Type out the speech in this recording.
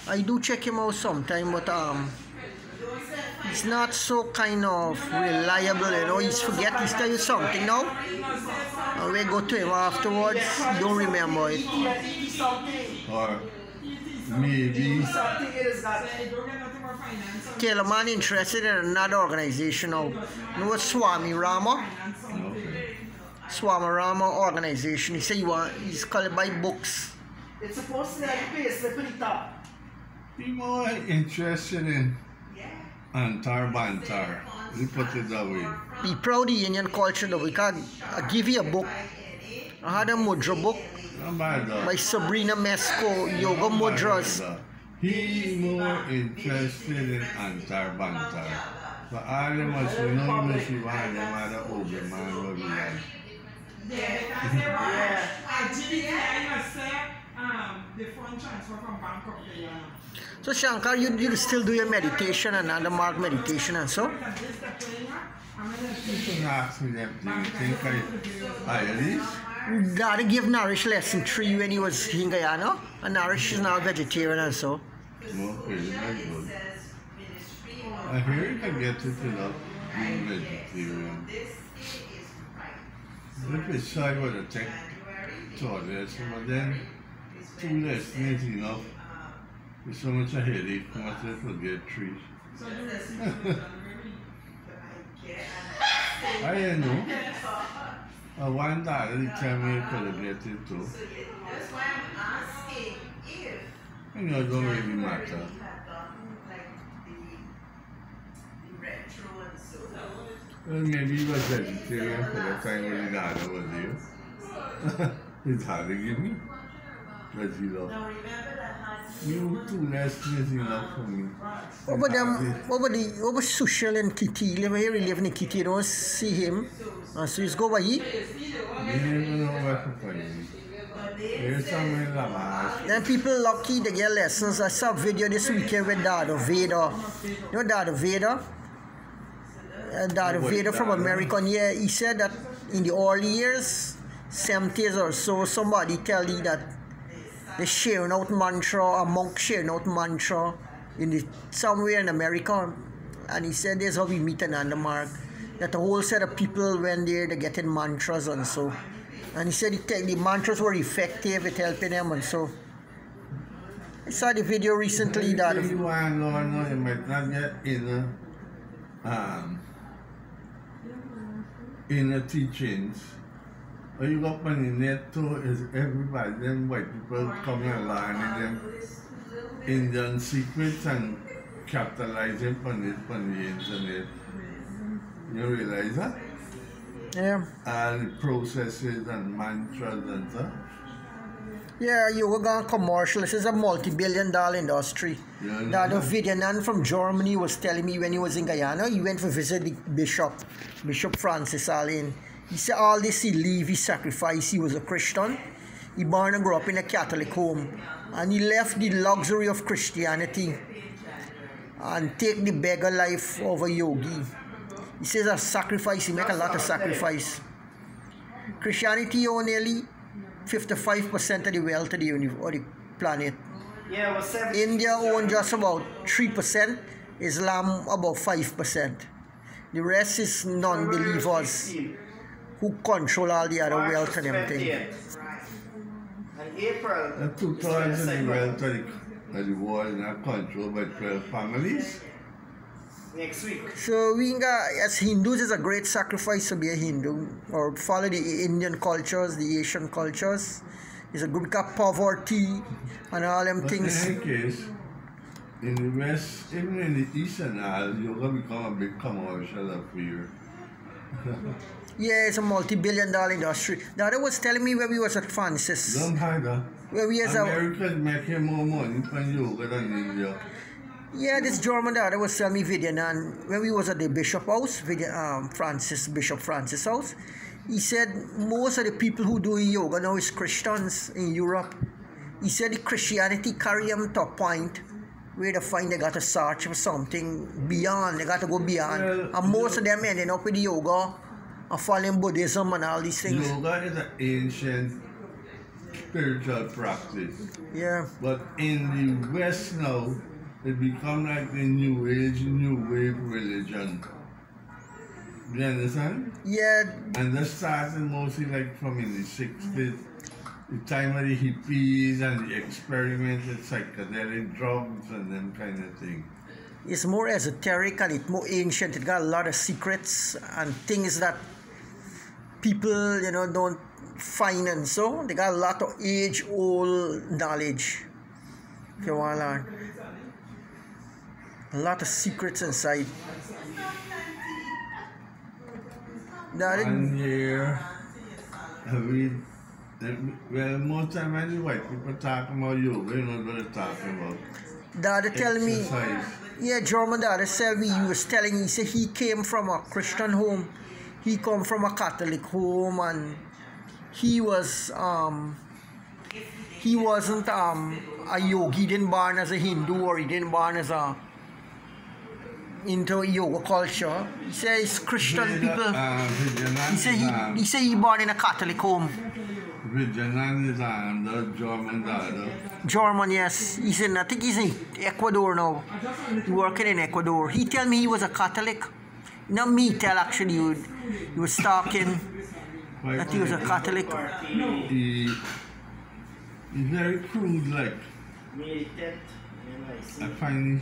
I do check him out sometime, but he's not so kind of reliable, you know. He's tell you something now, and we go to him afterwards, you don't remember it. Or maybe Tell a man interested in another organization now. You know what Swami Rama? okay. Swami Rama organization. He said he's called by books. It's supposed to be a slippery top. Be more interested in Antar Bantar. We put it that way. Be proud of the Indian culture though. We can give you a book. I had a mudra book Not bad though. by Sabrina Mesco, Yoga Mudras. He more interested in Antar Bantar. But I must know him if you want them other older man will be like. The fund transfer from Bank of Guyana. So Shankar, you still do your meditation and undermark meditation and so? You can ask me them things. You think I at least? Dada give Nourish lesson 3 when he was in Guyana, and Nourish is now vegetarian and so. Okay, that's good. I hear you can get it enough being vegetarian. If it's side with a tech taught lesson, but then 2 lessons is enough. It's so much a headache, how much I forget 3. I don't know. One dollar they tell me you could get it too. That's why I'm asking if You know, it don't really matter. the retro and so. Well, maybe he was vegetarian for the time when his dad was here. His dad give me. Because he loved. Now remember that You 2 lessons is enough for me. What about Sushil and Kitty? He really live in Kitty, you don't see him. So he's go by he. You never know what to find me. There's somewhere in La Mash. Then people lucky they get lessons. I saw a video this weekend with Dada Veda. You know Dada Veda? Dada Veda from America. And yeah, he said that in the early years, 70s or so, somebody tell you that they sharing out mantra, a monk sharing out mantra somewhere in America. And he said this is how we meet in Andermark. That a whole set of people went there, they're getting mantras and so. And he said the mantras were effective, it helping them and so. I saw the video recently that If you want to know, you might not get inner teachings. What you got on the net too is everybody, them white people coming and learning them Indian secrets and capitalizing on it on the internet. You realize that? yeah. And processes and mantras and stuff. Yeah, you were going commercial. This is a multi-billion-dollar industry. Yeah, Dada Shraddhananda from Germany was telling me when he was in Guyana, he went to visit the Bishop Francis Allen. He said all this he leave, he sacrificed, he was a Christian. He born and grew up in a Catholic home. And he left the luxury of Christianity and take the beggar life over yogi. He says a sacrifice, he make a lot of sacrifice. Christianity owns nearly 55% of the wealth of the planet. Yeah, it was 7. India owns just about 3%, Islam about 5%. The rest is non-believers who control all the other wealth and everything. And April. And 2,000 the wealth of the world is not controlled by 12 families. Next week. So we got, as Hindus, it's a great sacrifice to be a Hindu or follow the Indian cultures, the Asian cultures. It's a good because poverty and all them But things. in any case, in the West, even in the East and all, you're going to become a big commercial affair. Yeah, it's a multi-billion-dollar industry. Dada was telling me when we was at Francis. Don't hide that. Where we is America's making more money from yoga than India. Yeah, this German Dada was telling me video, and when we was at the Bishop House, Bishop Francis House, he said most of the people who do yoga now is Christians in Europe. He said the Christianity carry them to a point where they find they got to search for something beyond, they got to go beyond. Well, and most of them ending up with yoga and following Buddhism and all these things. Yoga is an ancient spiritual practice. Yeah. But in the West now, it become like the New Age, New Wave religion. You understand? Yeah. And that started mostly like from in the 60s, the time of the hippies and the experiments with psychedelic drugs and them kind of thing. It's more esoteric and it's more ancient. It got a lot of secrets and things that people, don't find, and so they got a lot of age-old knowledge. If you want to learn, a lot of secrets inside. And here, well, most time when the white people talking about yoga, you know what they're talking about. Dada tell me, exercise. yeah, German Dada said he was telling, he said he came from a Christian home, he come from a Catholic home, and he was, he wasn't a yogi, he didn't born as a Hindu, or he didn't born as a, into yoga culture. He said it's Christian people. He said he born in a Catholic home. Vijayan is the German Dada. German, yes. I think he's in Ecuador now. He working in Ecuador. He tell me he was a Catholic. Not me tell actually. He was talking that he was a Catholic. He's very crude, like. Militant. I find